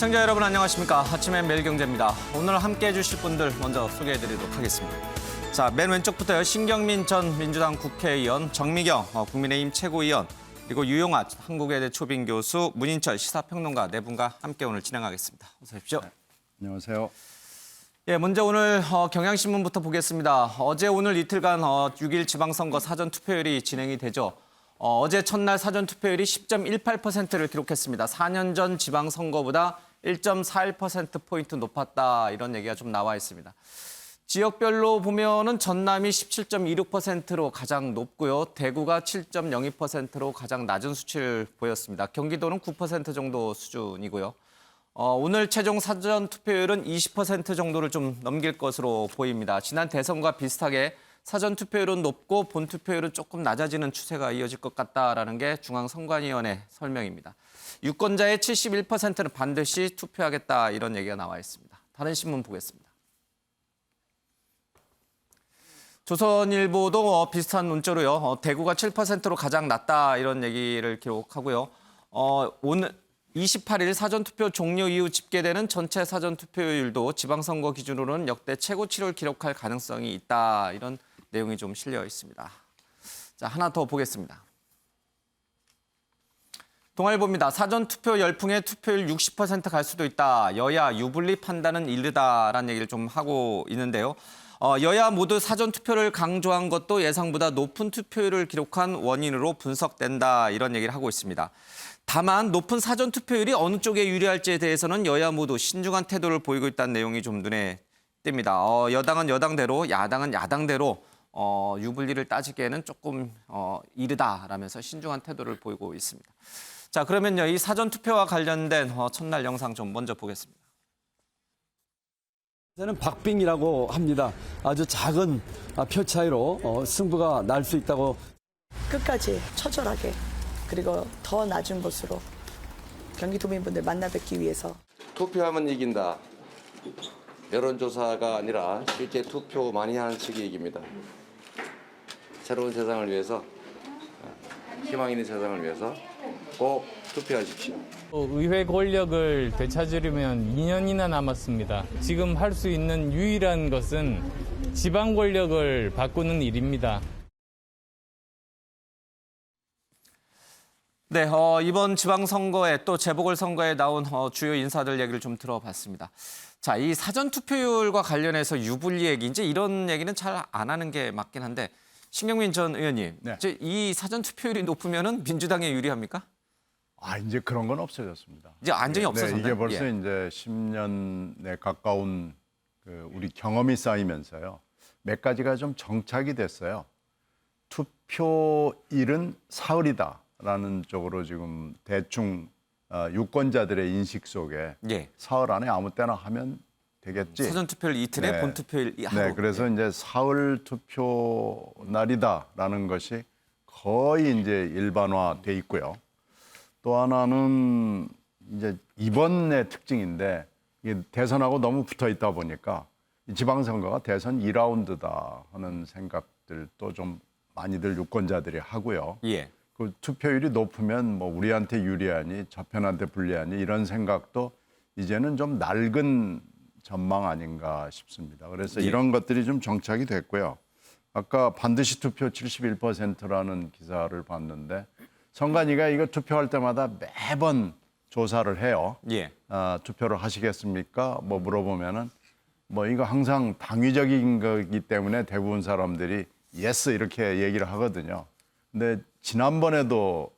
시청자 여러분 안녕하십니까. 아침엔 매일경제입니다. 오늘 함께해 주실 분들 먼저 소개해드리도록 하겠습니다. 자, 맨 왼쪽부터요. 신경민 전 민주당 국회의원, 정미경 국민의힘 최고위원, 그리고 유용하 한국외대 초빙 교수, 문인철 시사평론가 네 분과 함께 오늘 진행하겠습니다. 어서 오십시오. 네, 안녕하세요. 예, 먼저 오늘 경향신문부터 보겠습니다. 어제 오늘 이틀간 6일 지방선거 사전투표율이 진행이 되죠. 어제 첫날 사전투표율이 10.18%를 기록했습니다. 4년 전 지방선거보다 1.41%포인트 높았다, 이런 얘기가 좀 나와 있습니다. 지역별로 보면은 전남이 17.26%로 가장 높고요. 대구가 7.02%로 가장 낮은 수치를 보였습니다. 경기도는 9% 정도 수준이고요. 오늘 최종 사전투표율은 20% 정도를 좀 넘길 것으로 보입니다. 지난 대선과 비슷하게 사전투표율은 높고 본투표율은 조금 낮아지는 추세가 이어질 것 같다라는 게 중앙선관위원회 설명입니다. 유권자의 71%는 반드시 투표하겠다, 이런 얘기가 나와 있습니다. 다른 신문 보겠습니다. 조선일보도 비슷한 논조로요. 대구가 7%로 가장 낮다, 이런 얘기를 기록하고요. 오늘 28일 사전투표 종료 이후 집계되는 전체 사전투표율도 지방선거 기준으로는 역대 최고치를 기록할 가능성이 있다, 이런 내용이 좀 실려 있습니다. 자, 하나 더 보겠습니다. 동아일보입니다. 사전투표 열풍에 투표율 60% 갈 수도 있다. 여야 유불리 판단은 이르다라는 얘기를 좀 하고 있는데요. 여야 모두 사전투표를 강조한 것도 예상보다 높은 투표율을 기록한 원인으로 분석된다, 이런 얘기를 하고 있습니다. 다만 높은 사전투표율이 어느 쪽에 유리할지에 대해서는 여야 모두 신중한 태도를 보이고 있다는 내용이 좀 눈에 띕니다. 여당은 여당대로, 야당은 야당대로 유불리를 따지기에는 조금 이르다라면서 신중한 태도를 보이고 있습니다. 자, 그러면요, 이 사전투표와 관련된 첫날 영상 좀 먼저 보겠습니다. 저는 박빙이라고 합니다. 아주 작은 표 차이로 승부가 날 수 있다고. 끝까지 처절하게, 그리고 더 낮은 곳으로 경기도민분들 만나 뵙기 위해서. 투표하면 이긴다. 여론조사가 아니라 실제 투표 많이 하는 측이 이깁니다. 새로운 세상을 위해서, 희망 있는 세상을 위해서 꼭 투표하십시오. 의회 권력을 되찾으려면 2년이나 남았습니다. 지금 할 수 있는 유일한 것은 지방 권력을 바꾸는 일입니다. 네, 이번 지방선거에 또 재보궐선거에 나온 주요 인사들 얘기를 좀 들어봤습니다. 자, 이 사전투표율과 관련해서 유불리 얘기, 이제 이런 얘기는 잘 안 하는 게 맞긴 한데, 신경민 전 의원님, 네. 이제 이 사전투표율이 높으면은 민주당에 유리합니까? 이제 그런 건 없어졌습니다. 이제 안정이 네, 없어졌나요? 이게 벌써 예. 이제 10년에 가까운 우리 경험이 쌓이면서요. 몇 가지가 좀 정착이 됐어요. 투표일은 사흘이다라는 쪽으로 지금 대충 유권자들의 인식 속에 예. 사흘 안에 아무 때나 하면 되겠지. 사전투표율 이틀에 네. 본투표율 하루. 네, 그래서 이제 사흘 투표 날이다라는 것이 거의 이제 일반화돼 있고요. 또 하나는 이제 이번의 특징인데, 이게 대선하고 너무 붙어 있다 보니까 이 지방선거가 대선 2라운드다 하는 생각들도 좀 많이들 유권자들이 하고요. 예. 그 투표율이 높으면 뭐 우리한테 유리하니 저편한테 불리하니 이런 생각도 이제는 좀 낡은 전망 아닌가 싶습니다. 그래서 예. 이런 것들이 좀 정착이 됐고요. 아까 반드시 투표 71%라는 기사를 봤는데, 선관위가 이거 투표할 때마다 매번 조사를 해요. 예. 투표를 하시겠습니까? 뭐 물어보면은 뭐 이거 항상 당위적인 거기 때문에 대부분 사람들이 예스 이렇게 얘기를 하거든요. 근데 지난번에도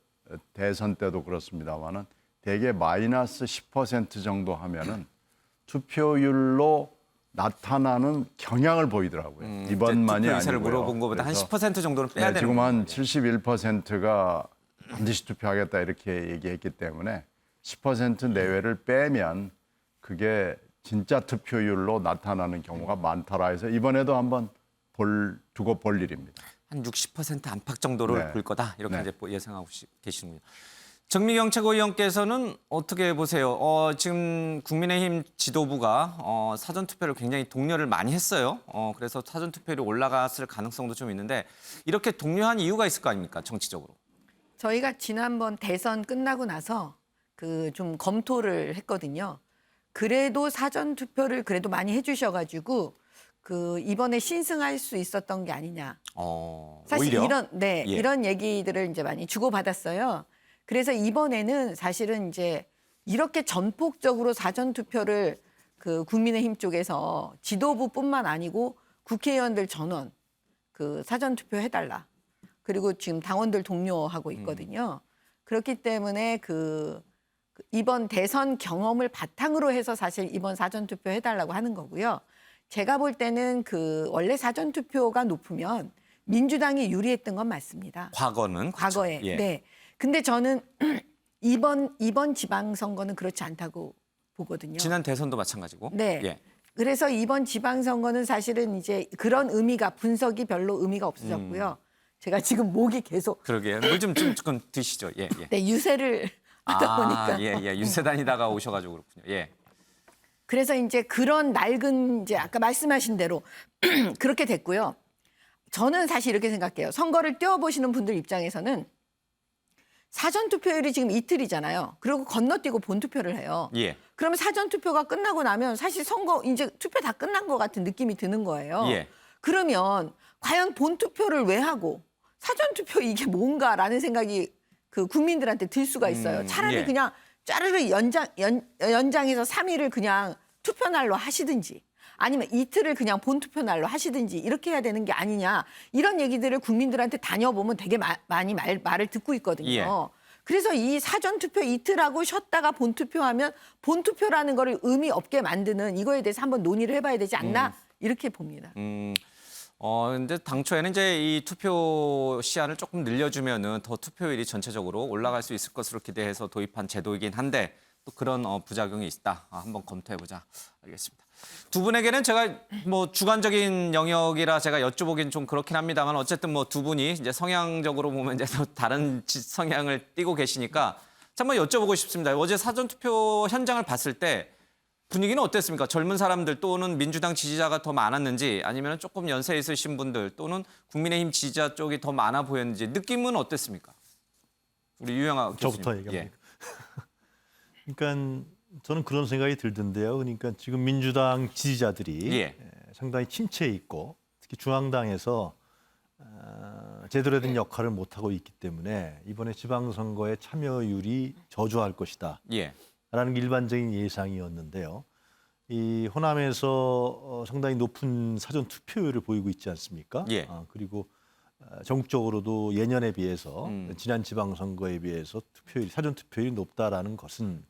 대선 때도 그렇습니다만은 대개 마이너스 10% 정도 하면은 투표율로 나타나는 경향을 보이더라고요. 이번만이 투표 아니고요. 의사를 물어본 것보다 한 그래서 10% 정도는 빼야 되는 지금 한 거군요. 71%가 반드시 투표하겠다 이렇게 얘기했기 때문에 10% 내외를 빼면 그게 진짜 투표율로 나타나는 경우가 많다라 해서 이번에도 한번 두고 볼 일입니다. 한 60% 안팎 정도를 네. 볼 거다, 이렇게 네. 이제 예상하고 계시는군요. 정미경 최고위원께서는 어떻게 보세요? 지금 국민의힘 지도부가 사전투표를 굉장히 독려를 많이 했어요. 그래서 사전투표율이 올라갔을 가능성도 좀 있는데, 이렇게 독려한 이유가 있을 거 아닙니까, 정치적으로? 저희가 지난번 대선 끝나고 나서 그 좀 검토를 했거든요. 그래도 사전 투표를 그래도 많이 해주셔가지고 그 이번에 신승할 수 있었던 게 아니냐. 사실 오히려? 이런 예. 이런 얘기들을 이제 많이 주고받았어요. 그래서 이번에는 사실은 이제 이렇게 전폭적으로 사전 투표를 그 국민의힘 쪽에서 지도부뿐만 아니고 국회의원들 전원 그 사전 투표 해달라. 그리고 지금 당원들 독려하고 있거든요. 그렇기 때문에 그 이번 대선 경험을 바탕으로 해서 사실 이번 사전 투표 해달라고 하는 거고요. 제가 볼 때는 그 원래 사전 투표가 높으면 민주당이 유리했던 건 맞습니다. 과거는 그렇죠. 과거에. 예. 네. 근데 저는 이번 지방선거는 그렇지 않다고 보거든요. 지난 대선도 마찬가지고. 네. 예. 그래서 이번 지방선거는 사실은 이제 그런 의미가 분석이 별로 의미가 없어졌고요. 제가 지금 목이 계속 그러게요. 물 좀 조금 드시죠. 예, 예. 네, 유세를 하다 보니까. 예, 예. 유세 다니다가 오셔가지고 그렇군요. 예. 그래서 이제 그런 낡은 이제 아까 말씀하신 대로 그렇게 됐고요. 저는 사실 이렇게 생각해요. 선거를 뛰어보시는 분들 입장에서는 사전 투표율이 지금 이틀이잖아요. 그리고 건너뛰고 본 투표를 해요. 예. 그러면 사전 투표가 끝나고 나면 사실 선거 이제 투표 다 끝난 것 같은 느낌이 드는 거예요. 예. 그러면 과연 본 투표를 왜 하고 사전 투표 이게 뭔가라는 생각이 그 국민들한테 들 수가 있어요. 차라리 예. 그냥 짜르르 연장해서 3일을 그냥 투표 날로 하시든지 아니면 이틀을 그냥 본 투표 날로 하시든지 이렇게 해야 되는 게 아니냐 이런 얘기들을 국민들한테 다녀보면 되게 많이 말을 듣고 있거든요. 예. 그래서 이 사전 투표 이틀하고 쉬었다가 본 투표하면 본 투표라는 거를 의미 없게 만드는 이거에 대해서 한번 논의를 해봐야 되지 않나 이렇게 봅니다. 근데 당초에는 이제 이 투표 시한을 조금 늘려주면은 더 투표율이 전체적으로 올라갈 수 있을 것으로 기대해서 도입한 제도이긴 한데 또 그런 부작용이 있다. 한번 검토해보자. 알겠습니다. 두 분에게는 제가 뭐 주관적인 영역이라 제가 여쭤보긴 좀 그렇긴 합니다만 어쨌든 뭐 두 분이 이제 성향적으로 보면 이제 또 다른 성향을 띠고 계시니까 한번 여쭤보고 싶습니다. 어제 사전투표 현장을 봤을 때 분위기는 어땠습니까? 젊은 사람들 또는 민주당 지지자가 더 많았는지 아니면 조금 연세 있으신 분들 또는 국민의힘 지지자 쪽이 더 많아 보였는지 느낌은 어땠습니까? 우리 유영아 교수님. 저부터 얘기합니까? 그러니까 저는 그런 생각이 들던데요. 그러니까 지금 민주당 지지자들이 예. 상당히 침체해 있고 특히 중앙당에서 제대로 된 역할을 못하고 있기 때문에 이번에 지방선거의 참여율이 저조할 것이다. 예. 라는 게 일반적인 예상이었는데요. 이 호남에서 상당히 높은 사전 투표율을 보이고 있지 않습니까? 예. 그리고 전국적으로도 예년에 비해서 지난 지방선거에 비해서 사전 투표율이 높다라는 것은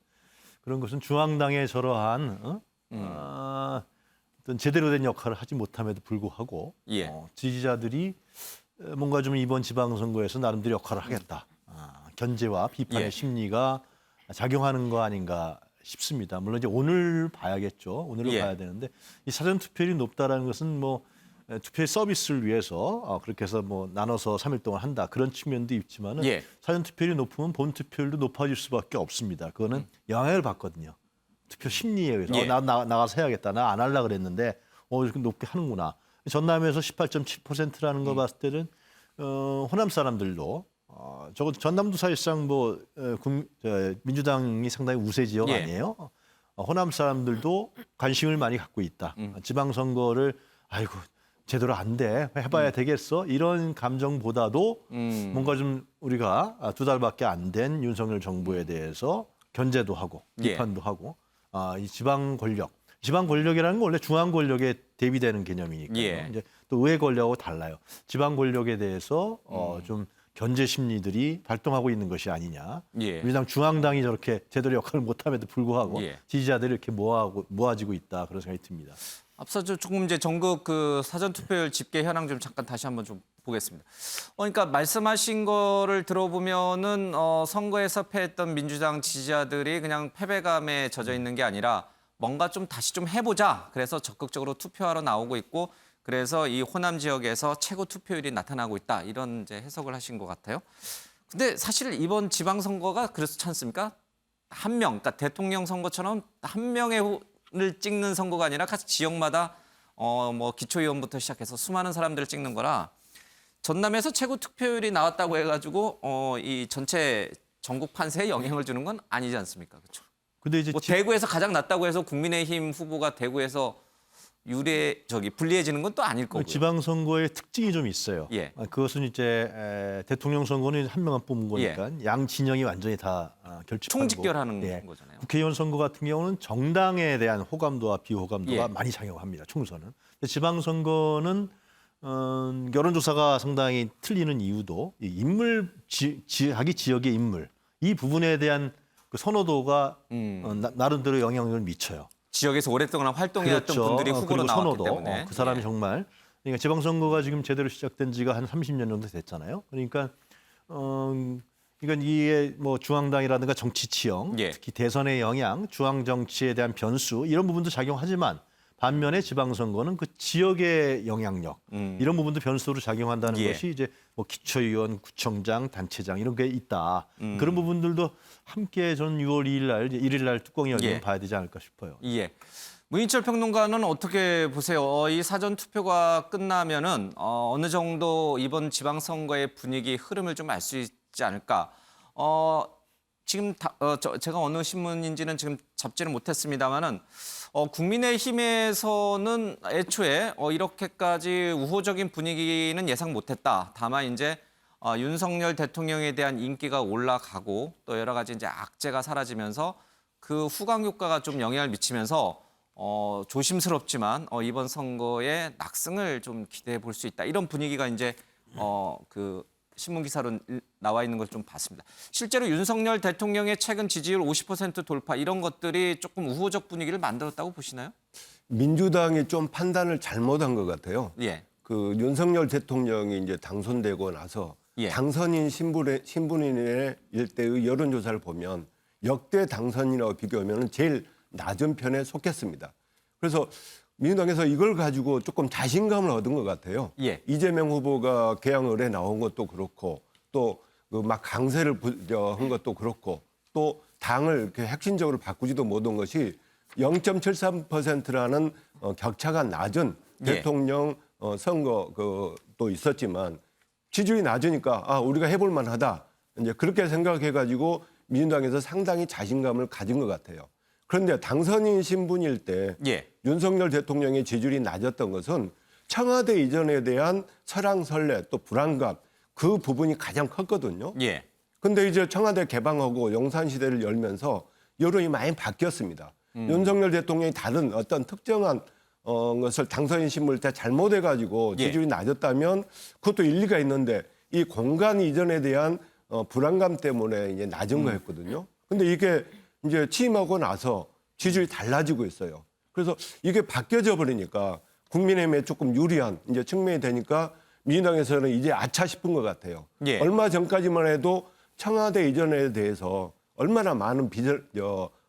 그런 것은 중앙당의 저러한 어떤 제대로 된 역할을 하지 못함에도 불구하고 예. 지지자들이 뭔가 좀 이번 지방선거에서 나름대로 역할을 하겠다. 견제와 비판의 예. 심리가 작용하는 거 아닌가 싶습니다. 물론 이제 오늘 봐야겠죠. 오늘을 예. 봐야 되는데 이 사전 투표율이 높다라는 것은 뭐 투표의 서비스를 위해서 그렇게 해서 뭐 나눠서 3일 동안 한다 그런 측면도 있지만은 예. 사전 투표율이 높으면 본 투표율도 높아질 수밖에 없습니다. 그거는 영향을 받거든요. 투표 심리에 의해서 예. 나가서 해야겠다. 나 안 하려고 그랬는데 이렇게 높게 하는구나. 전남에서 18.7%라는 거 봤을 때는 호남 사람들도 저거 전남도 사실상 뭐 민주당이 상당히 우세 지역 예. 아니에요. 호남 사람들도 관심을 많이 갖고 있다. 지방선거를 아이고 제대로 안 돼. 해봐야 되겠어. 이런 감정보다도 뭔가 좀 우리가 2달밖에 안 된 윤석열 정부에 대해서 견제도 하고 예. 비판도 하고 이 지방 권력이라는 건 원래 중앙 권력에 대비되는 개념이니까요. 예. 이제 또 의회 권력하고 달라요. 지방 권력에 대해서 좀 견제 심리들이 발동하고 있는 것이 아니냐. 예. 민주당 중앙당이 저렇게 제대로 역할을 못함에도 불구하고 예. 지지자들이 이렇게 모아지고 있다 그런 생각이 듭니다. 앞서 조금 이제 전국 그 사전 투표율 집계 현황 좀 잠깐 다시 한번 좀 보겠습니다. 그러니까 말씀하신 거를 들어보면은 선거에서 패했던 민주당 지지자들이 그냥 패배감에 젖어 있는 게 아니라 뭔가 좀 다시 좀 해보자. 그래서 적극적으로 투표하러 나오고 있고 그래서 이 호남 지역에서 최고 투표율이 나타나고 있다. 이런 이제 해석을 하신 것 같아요. 근데 사실 이번 지방선거가 그렇지 않습니까? 한 명, 그러니까 대통령 선거처럼 한 명을 찍는 선거가 아니라 각 지역마다 뭐 기초의원부터 시작해서 수많은 사람들을 찍는 거라 전남에서 최고 투표율이 나왔다고 해가지고 이 전체 전국 판세에 영향을 주는 건 아니지 않습니까? 그렇죠? 근데 이제 뭐 대구에서 가장 낮다고 해서 국민의힘 후보가 대구에서 불리해지는 건 또 아닐 거고요. 지방선거의 특징이 좀 있어요. 예. 그것은 이제 대통령 선거는 한 명만 뽑은 거니까 양 진영이 완전히 다 결집하고 총직결하는 거잖아요. 국회의원 선거 같은 경우는 정당에 대한 호감도와 비호감도가 예. 많이 작용합니다. 총선은. 근데 지방선거는 여론조사가 상당히 틀리는 이유도 이 인물, 자기 지역의 인물 이 부분에 대한 그 선호도가 나름대로 영향력을 미쳐요. 지역에서 오랫동안 활동해왔던 분들이 후보로 그리고 나왔기 선호도. 때문에. 그 사람이 정말 그러니까 지방선거가 지금 제대로 시작된 지가 한 30년 정도 됐잖아요. 그러니까 이건 이게 뭐 중앙당이라든가 정치 지형, 예. 특히 대선의 영향, 중앙 정치에 대한 변수 이런 부분도 작용하지만 반면에 지방선거는 그 지역의 영향력 이런 부분도 변수로 작용한다는 예. 것이 이제 뭐 기초의원, 구청장, 단체장 이런 게 있다. 그런 부분들도 함께 저는 6월 1일 날 뚜껑이 열리면 예. 봐야 되지 않을까 싶어요. 예. 문희철 평론가는 어떻게 보세요? 이 사전 투표가 끝나면은 어느 정도 이번 지방선거의 분위기 흐름을 좀 알 수 있지 않을까? 지금 제가 어느 신문인지는 지금 잡지는 못했습니다만은 국민의힘에서는 애초에 이렇게까지 우호적인 분위기는 예상 못했다. 다만 이제 윤석열 대통령에 대한 인기가 올라가고 또 여러 가지 이제 악재가 사라지면서 그 후광 효과가 좀 영향을 미치면서 조심스럽지만 이번 선거에 낙승을 좀 기대해 볼 수 있다. 이런 분위기가 이제 그 신문 기사로 나와 있는 걸 좀 봤습니다. 실제로 윤석열 대통령의 최근 지지율 50% 돌파 이런 것들이 조금 우호적 분위기를 만들었다고 보시나요? 민주당이 좀 판단을 잘못한 것 같아요. 예. 그 윤석열 대통령이 이제 당선되고 나서 예. 당선인 신분인의 일대의 여론조사를 보면 역대 당선인하고 비교하면 제일 낮은 편에 속했습니다. 그래서 민주당에서 이걸 가지고 조금 자신감을 얻은 것 같아요. 예. 이재명 후보가 개항을에 나온 것도 그렇고 또 그 막 강세를 한 것도 그렇고 또 당을 이렇게 핵심적으로 바꾸지도 못한 것이 0.73%라는 격차가 낮은 예. 대통령 선거 또 있었지만 지지율이 낮으니까 우리가 해볼 만하다. 이제 그렇게 생각해가지고 민주당에서 상당히 자신감을 가진 것 같아요. 그런데 당선인 신분일 때 예. 윤석열 대통령의 지지율이 낮았던 것은 청와대 이전에 대한 설왕설래 또 불안감 그 부분이 가장 컸거든요. 예. 근데 이제 청와대 개방하고 용산시대를 열면서 여론이 많이 바뀌었습니다. 윤석열 대통령이 다른 어떤 특정한 것을 당선인 신분일 때 잘못해가지고 지지율이 낮았다면 그것도 일리가 있는데 이 공간 이전에 대한 불안감 때문에 이제 낮은 거였거든요. 근데 이게 이제 취임하고 나서 지지율이 달라지고 있어요. 그래서 이게 바뀌어져 버리니까 국민의힘에 조금 유리한 이제 측면이 되니까 민주당에서는 이제 아차 싶은 것 같아요. 예. 얼마 전까지만 해도 청와대 이전에 대해서 얼마나 많은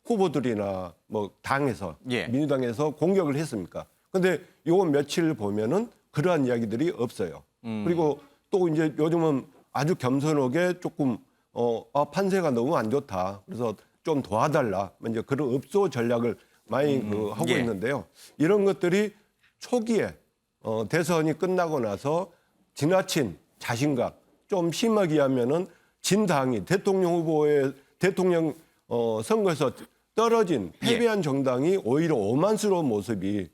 후보들이나 뭐 당에서 예. 민주당에서 공격을 했습니까? 근데 요번 며칠 보면은 그러한 이야기들이 없어요. 그리고 또 이제 요즘은 아주 겸손하게 조금 판세가 너무 안 좋다. 그래서 좀 도와달라. 이제 그런 읍소 전략을 많이 하고 예. 있는데요. 이런 것들이 초기에 대선이 끝나고 나서 지나친 자신감 좀 심하게 하면은 진 당이 대통령 선거에서 떨어진 패배한 정당이 오히려 오만스러운 모습이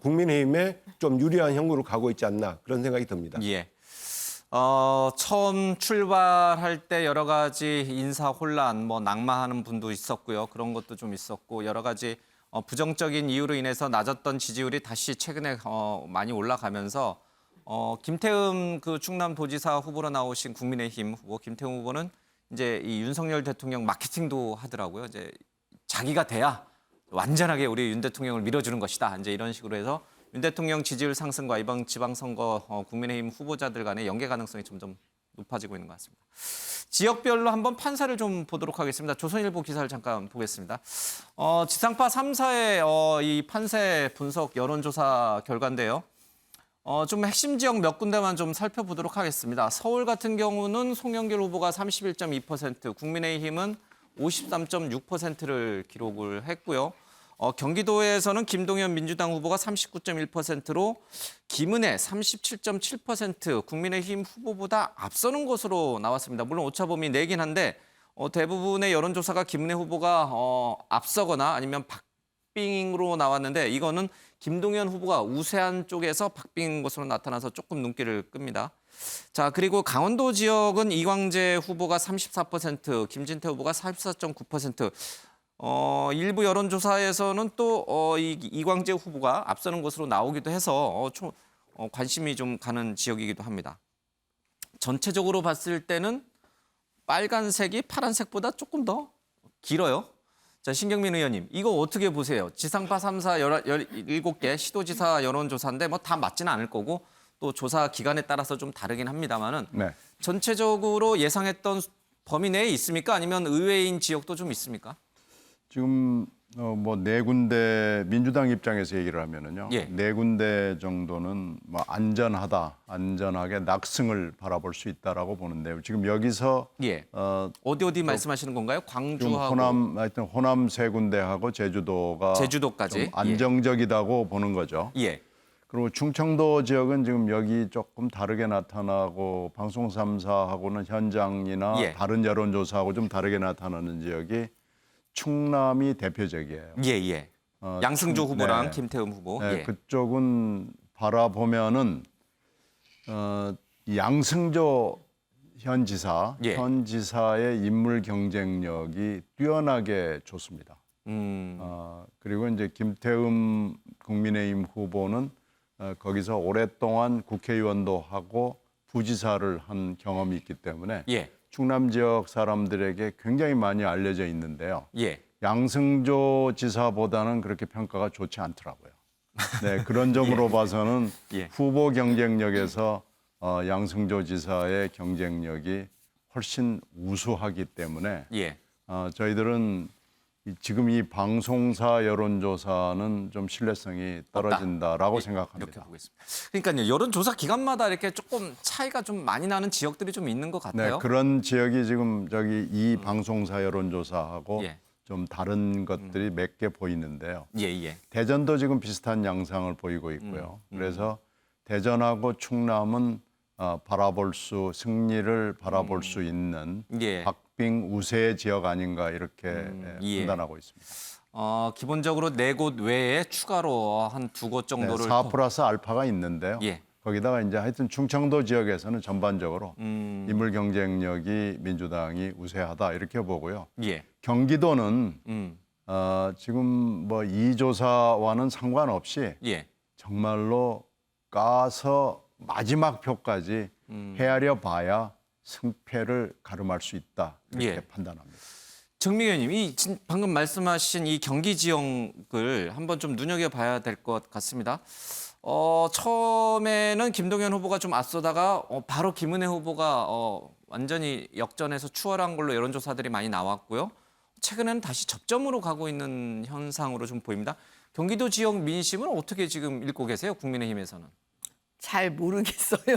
국민의힘에 좀 유리한 형국으로 가고 있지 않나 그런 생각이 듭니다. 예. 처음 출발할 때 여러 가지 인사 혼란, 뭐 낙마하는 분도 있었고요. 그런 것도 좀 있었고 여러 가지 부정적인 이유로 인해서 낮았던 지지율이 다시 최근에 많이 올라가면서 김태흠 그 충남도지사 후보로 나오신 국민의힘 후보 김태흠 후보는 이제 이 윤석열 대통령 마케팅도 하더라고요. 이제 자기가 돼야 완전하게 우리 윤 대통령을 밀어주는 것이다. 이제 이런 식으로 해서 윤 대통령 지지율 상승과 이번 지방선거 국민의힘 후보자들 간의 연계 가능성이 점점 높아지고 있는 것 같습니다. 지역별로 한번 판세를 좀 보도록 하겠습니다. 조선일보 기사를 잠깐 보겠습니다. 지상파 3사의 이 판세 분석 여론조사 결과인데요. 좀 핵심 지역 몇 군데만 좀 살펴보도록 하겠습니다. 서울 같은 경우는 송영길 후보가 31.2%, 국민의힘은 53.6%를 기록을 했고요. 경기도에서는 김동연 민주당 후보가 39.1%로 김은혜 37.7% 국민의힘 후보보다 앞서는 것으로 나왔습니다. 물론 오차범위 내긴 한데 대부분의 여론조사가 김은혜 후보가 앞서거나 아니면 박빙으로 나왔는데 이거는 김동연 후보가 우세한 쪽에서 박빙 것으로 나타나서 조금 눈길을 끕니다. 자, 그리고 강원도 지역은 이광재 후보가 34%, 김진태 후보가 44.9%. 일부 여론조사에서는 또 이광재 후보가 앞서는 것으로 나오기도 해서 관심이 좀 가는 지역이기도 합니다. 전체적으로 봤을 때는 빨간색이 파란색보다 조금 더 길어요. 자, 신경민 의원님, 이거 어떻게 보세요? 지상파 3사 17개 시도지사 여론조사인데 뭐 다 맞지는 않을 거고 또 조사 기간에 따라서 좀 다르긴 합니다만은 네. 전체적으로 예상했던 범위 내에 있습니까? 아니면 의외인 지역도 좀 있습니까? 지금 뭐 네 군데 민주당 입장에서 얘기를 하면은요. 예. 네 군데 정도는 뭐 안전하게 낙승을 바라볼 수 있다라고 보는데요. 지금 여기서 예. 어디 말씀하시는 건가요? 지금 광주하고 하여튼 호남 세 군데하고 제주도까지. 좀 안정적이다고 보는 거죠. 예. 그리고 충청도 지역은 지금 여기 조금 다르게 나타나고 방송 3사하고는 현장이나 예. 다른 여론조사하고 좀 다르게 나타나는 지역이 충남이 대표적이에요. 예. 양승조 후보랑 네. 김태흠 후보. 네, 예. 그쪽은 바라보면은 양승조 현 예. 지사의 인물 경쟁력이 뛰어나게 좋습니다. 그리고 이제 김태흠 국민의힘 후보는 거기서 오랫동안 국회의원도 하고 부지사를 한 경험이 있기 때문에 예. 충남 지역 사람들에게 굉장히 많이 알려져 있는데요. 예. 양승조 지사보다는 그렇게 평가가 좋지 않더라고요. 네, 그런 점으로 봐서는 예. 후보 경쟁력에서 양승조 지사의 경쟁력이 훨씬 우수하기 때문에 예. 저희들은 지금 이 방송사 여론조사는 좀 신뢰성이 떨어진다라고 이렇게 생각합니다. 보겠습니다. 그러니까요, 여론조사 기간마다 이렇게 조금 차이가 좀 많이 나는 지역들이 좀 있는 것 네, 같아요. 그런 지역이 지금 저기 이 방송사 여론조사하고 예. 좀 다른 것들이 몇 개 보이는데요. 예. 대전도 지금 비슷한 양상을 보이고 있고요. 그래서 대전하고 충남은 승리를 바라볼 수 있는 예. 박빙 우세 지역 아닌가 이렇게 예. 판단하고 있습니다. 기본적으로 네 곳 외에 추가로 한 두 곳 네, 정도를 4 또- 플러스 알파가 있는데요. 예. 거기다가 이제 하여튼 충청도 지역에서는 전반적으로 인물 경쟁력이 민주당이 우세하다 이렇게 보고요. 예. 경기도는 음. 지금 뭐 이 조사와는 상관없이 예. 정말로 까서 마지막 표까지 헤아려 봐야 승패를 가름할 수 있다 이렇게 예. 판단합니다. 정미 의원님, 방금 말씀하신 이 경기 지역을 한번 좀 눈여겨봐야 될 것 같습니다. 처음에는 김동연 후보가 좀 앞서다가 바로 김은혜 후보가 완전히 역전해서 추월한 걸로 여론조사들이 많이 나왔고요. 최근에는 다시 접점으로 가고 있는 현상으로 좀 보입니다. 경기도 지역 민심은 어떻게 지금 읽고 계세요? 국민의힘에서는. 잘 모르겠어요.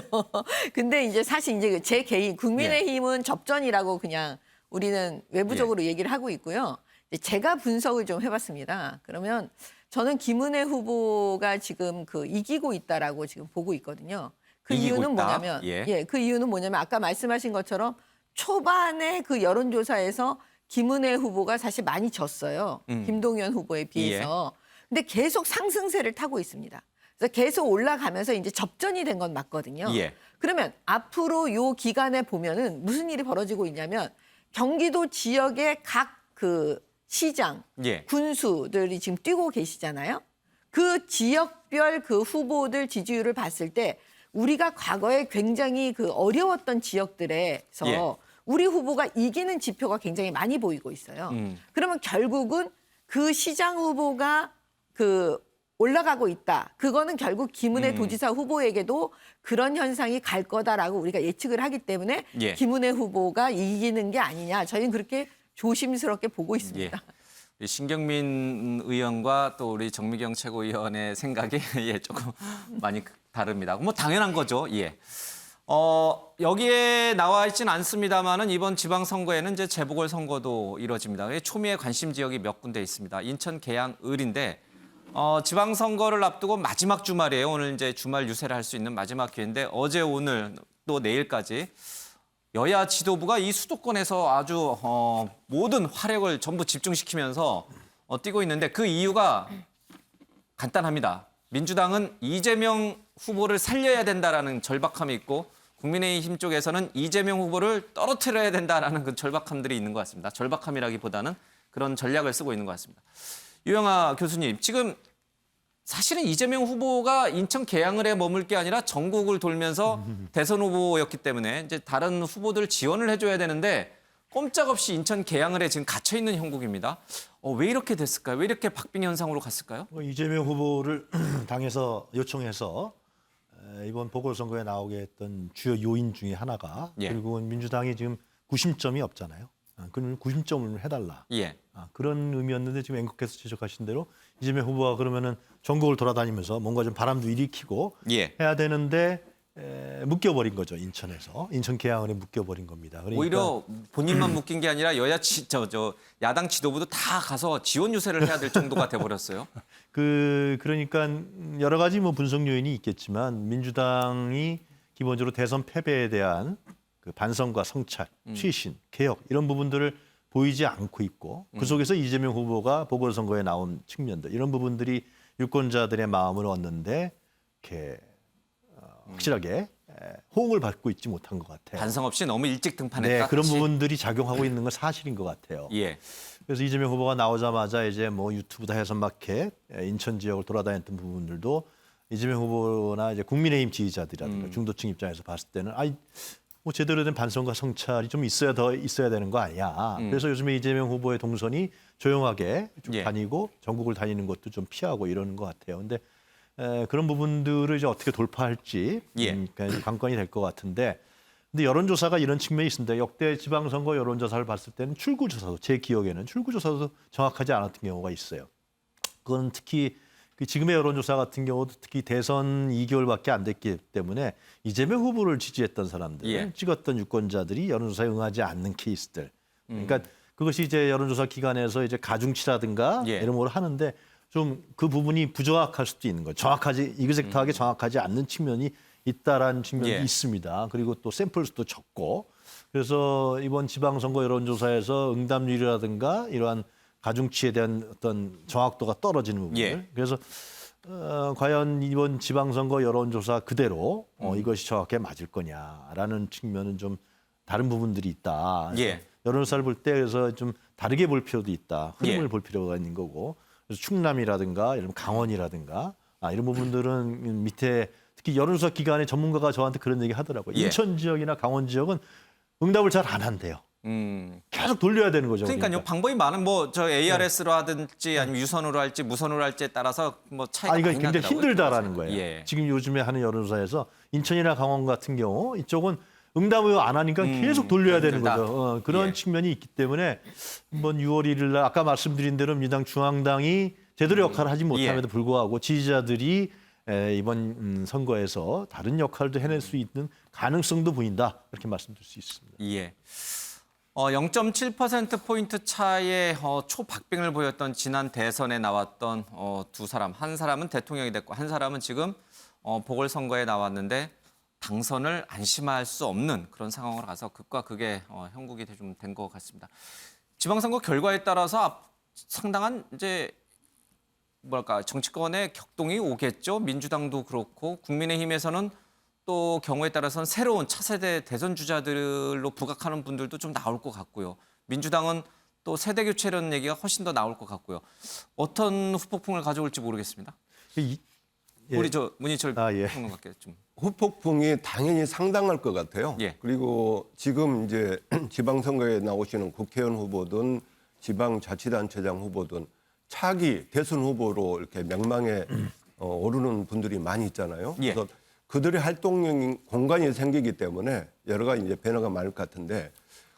근데 이제 사실 이제 제 개인 국민의힘은 접전이라고 그냥 우리는 외부적으로 얘기를 하고 있고요. 제가 분석을 좀 해봤습니다. 그러면 저는 김은혜 후보가 지금 이기고 있다라고 지금 보고 있거든요. 그 이기고 이유는 있다? 뭐냐면, 예. 그 이유는 뭐냐면 아까 말씀하신 것처럼 초반에 그 여론조사에서 김은혜 후보가 사실 많이 졌어요. 김동연 후보에 비해서. 근데 계속 상승세를 타고 있습니다. 그래서 계속 올라가면서 이제 접전이 된 건 맞거든요. 예. 그러면 앞으로 요 기간에 보면은 무슨 일이 벌어지고 있냐면 경기도 지역의 각 시장, 예. 군수들이 지금 뛰고 계시잖아요. 그 지역별 그 후보들 지지율을 봤을 때 우리가 과거에 굉장히 어려웠던 지역들에서 예. 우리 후보가 이기는 지표가 굉장히 많이 보이고 있어요. 그러면 결국은 그 시장 후보가 올라가고 있다. 그거는 결국 김은혜 도지사 후보에게도 그런 현상이 갈 거다라고 우리가 예측을 하기 때문에 예. 김은혜 후보가 이기는 게 아니냐. 저희는 그렇게 조심스럽게 보고 있습니다. 예. 우리 신경민 의원과 또 우리 정미경 최고위원의 생각이 조금 많이 다릅니다. 뭐 당연한 거죠. 예. 여기에 나와 있지는 않습니다만은 이번 지방선거에는 이제 재보궐선거도 이뤄집니다. 초미의 관심 지역이 몇 군데 있습니다. 인천, 계양, 을인데 지방선거를 앞두고 마지막 주말이에요. 오늘 이제 주말 유세를 할 수 있는 마지막 기회인데 어제, 오늘 또 내일까지 여야 지도부가 이 수도권에서 아주 모든 화력을 전부 집중시키면서 뛰고 있는데 그 이유가 간단합니다. 민주당은 이재명 후보를 살려야 된다라는 절박함이 있고 국민의힘 쪽에서는 이재명 후보를 떨어뜨려야 된다라는 그 절박함들이 있는 것 같습니다. 절박함이라기보다는 그런 전략을 쓰고 있는 것 같습니다. 유영아 교수님, 지금 사실은 이재명 후보가 인천 계양을에 머물 게 아니라 전국을 돌면서 대선 후보였기 때문에 이제 다른 후보들 지원을 해줘야 되는데 꼼짝없이 인천 계양을에 지금 갇혀 있는 형국입니다. 왜 이렇게 됐을까요? 왜 이렇게 박빙 현상으로 갔을까요? 이재명 후보를 당에서 요청해서 이번 보궐선거에 나오게 했던 주요 요인 중에 하나가 예. 결국은 민주당이 지금 구심점이 없잖아요. 그러면 구심점을 해달라. 예. 그런 의미였는데 지금 앵커께서 지적하신 대로 이재명 후보가 그러면은 전국을 돌아다니면서 뭔가 좀 바람도 일으키고 예. 해야 되는데 묶여버린 거죠. 인천에서. 인천 계양을에 묶여버린 겁니다. 그러니까 오히려 본인만 묶인 게 아니라 야당 지도부도 다 가서 지원 유세를 해야 될 정도가 돼버렸어요. 그러니까 여러 가지 뭐 분석 요인이 있겠지만 민주당이 기본적으로 대선 패배에 대한 그 반성과 성찰, 쇄신, 개혁 이런 부분들을 보이지 않고 있고 그 속에서 이재명 후보가 보궐선거에 나온 측면들 이런 부분들이 유권자들의 마음을 얻는데 이렇게 확실하게 호응을 받고 있지 못한 것 같아요. 반성 없이 너무 일찍 등판했다. 네, 그런 다시. 부분들이 작용하고 있는 건 사실인 것 같아요. 예. 그래서 이재명 후보가 나오자마자 이제 뭐 유튜브다 해서 마켓 인천 지역을 돌아다녔던 부분들도 이재명 후보나 이제 국민의힘 지지자들이라든가 중도층 입장에서 봤을 때는 뭐 제대로 된 반성과 성찰이 좀 있어야 되는 거 아니야. 그래서 요즘에 이재명 후보의 동선이 조용하게 쭉 예. 다니고 전국을 다니는 것도 좀 피하고 이러는 것 같아요. 근데 그런 부분들을 이제 어떻게 돌파할지 예. 관건이 될 것 같은데 근데 여론조사가 이런 측면이 있습니다. 역대 지방선거 여론조사를 봤을 때는 출구조사도 제 기억에는 출구조사도 정확하지 않았던 경우가 있어요. 그건 특히 지금의 여론조사 같은 경우도 특히 대선 2개월밖에 안 됐기 때문에 이재명 후보를 지지했던 사람들, 예. 찍었던 유권자들이 여론조사에 응하지 않는 케이스들. 그러니까 그것이 이제 여론조사 기관에서 이제 가중치라든가 예. 이런 걸 하는데 좀 그 부분이 부정확할 수도 있는 거죠. 정확하지 이그젝트하게 정확하지 않는 측면이 있다라는 측면이 예. 있습니다. 그리고 또 샘플 수도 적고 그래서 이번 지방선거 여론조사에서 응답률이라든가 이러한 가중치에 대한 어떤 정확도가 떨어지는 부분들. 예. 그래서 과연 이번 지방선거 여론조사 그대로 이것이 정확하게 맞을 거냐라는 측면은 좀 다른 부분들이 있다. 예. 여론조사를 볼 때 그래서 좀 다르게 볼 필요도 있다. 흐름을 예. 볼 필요가 있는 거고. 그래서 충남이라든가 이런 강원이라든가 이런 부분들은 밑에 특히 여론조사 기관의 전문가가 저한테 그런 얘기 하더라고요. 예. 인천 지역이나 강원 지역은 응답을 잘 안 한대요. 계속 돌려야 되는 거죠. 그러니까요. 방법이 많은 저 ARS로 하든지 아니면 유선으로 할지 무선으로 할지에 따라서 뭐 차이가 이건 많이 굉장히 나더라고요. 힘들다라는 거예요. 예. 지금 요즘에 하는 여론조사에서 인천이나 강원 같은 경우 이쪽은 응답을 안 하니까 계속 돌려야 되는 힘들다. 거죠. 그런 예. 측면이 있기 때문에 이번 6월 1일 날 아까 말씀드린 대로 민주당 중앙당이 제대로 역할을 하지 못함에도 불구하고 지지자들이 이번 선거에서 다른 역할도 해낼 수 있는 가능성도 보인다. 이렇게 말씀드릴 수 있습니다. 예. 0.7%포인트 차이의 초박빙을 보였던 지난 대선에 나왔던 두 사람. 한 사람은 대통령이 됐고 한 사람은 지금 보궐선거에 나왔는데 당선을 안심할 수 없는 그런 상황으로 가서 극과 극의 형국이 좀 된 것 같습니다. 지방선거 결과에 따라서 상당한 이제 정치권의 격동이 오겠죠. 민주당도 그렇고 국민의힘에서는 또 경우에 따라서는 새로운 차세대 대선 주자들로 부각하는 분들도 좀 나올 것 같고요. 민주당은 또 세대 교체라는 얘기가 훨씬 더 나올 것 같고요. 어떤 후폭풍을 가져올지 모르겠습니다. 우리 문희철 예. 평론가께 좀. 후폭풍이 당연히 상당할 것 같아요. 예. 그리고 지금 이제 지방선거에 나오시는 국회의원 후보든 지방자치단체장 후보든 차기 대선 후보로 이렇게 명망에 오르는 분들이 많이 있잖아요. 예. 그래서 그들의 활동 공간이 생기기 때문에 여러 가지 이제 변화가 많을 것 같은데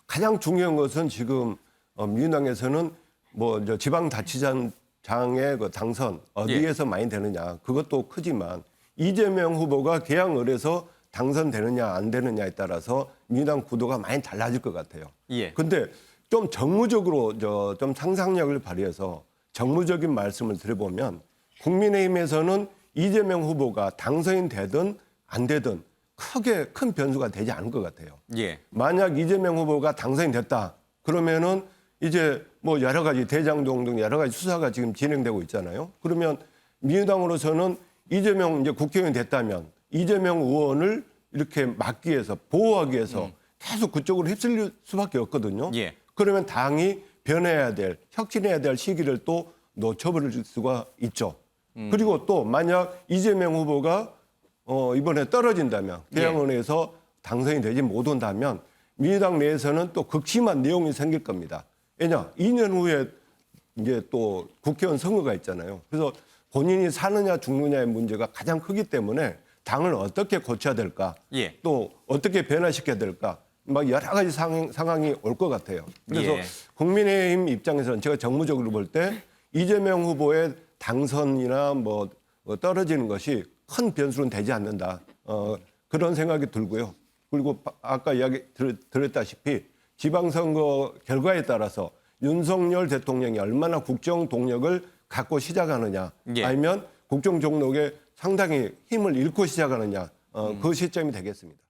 가장 중요한 것은 지금 민주당에서는 뭐 지방자치단장의 그 당선 어디에서 많이 되느냐 그것도 크지만 이재명 후보가 계양을에서 당선되느냐 안 되느냐에 따라서 민주당 구도가 많이 달라질 것 같아요. 예. 근데 좀 정무적으로 좀 상상력을 발휘해서 정무적인 말씀을 드려보면 국민의힘에서는 이재명 후보가 당선이 되든 안 되든 크게 큰 변수가 되지 않을 것 같아요. 예. 만약 이재명 후보가 당선이 됐다. 그러면은 이제 뭐 여러 가지 대장동 등 여러 가지 수사가 지금 진행되고 있잖아요. 그러면 민주당으로서는 이재명 이제 국회의원이 됐다면 이재명 의원을 이렇게 막기 위해서 보호하기 위해서 계속 그쪽으로 휩쓸릴 수밖에 없거든요. 예. 그러면 당이 변해야 될, 혁신해야 될 시기를 또 놓쳐버릴 수가 있죠. 그리고 또 만약 이재명 후보가 이번에 떨어진다면 대양원에서 당선이 되지 못한다면 민주당 내에서는 또 극심한 내용이 생길 겁니다. 왜냐? 2년 후에 이제 또 국회의원 선거가 있잖아요. 그래서 본인이 사느냐 죽느냐의 문제가 가장 크기 때문에 당을 어떻게 고쳐야 될까? 예. 또 어떻게 변화시켜야 될까? 막 여러 가지 상황이 올 것 같아요. 그래서 예. 국민의힘 입장에서는 제가 정무적으로 볼 때 이재명 후보의 당선이나 뭐 떨어지는 것이 큰 변수는 되지 않는다. 그런 생각이 들고요. 그리고 아까 이야기 드렸다시피 지방선거 결과에 따라서 윤석열 대통령이 얼마나 국정 동력을 갖고 시작하느냐, 예. 아니면 국정 동력에 상당히 힘을 잃고 시작하느냐, 그 시점이 되겠습니다.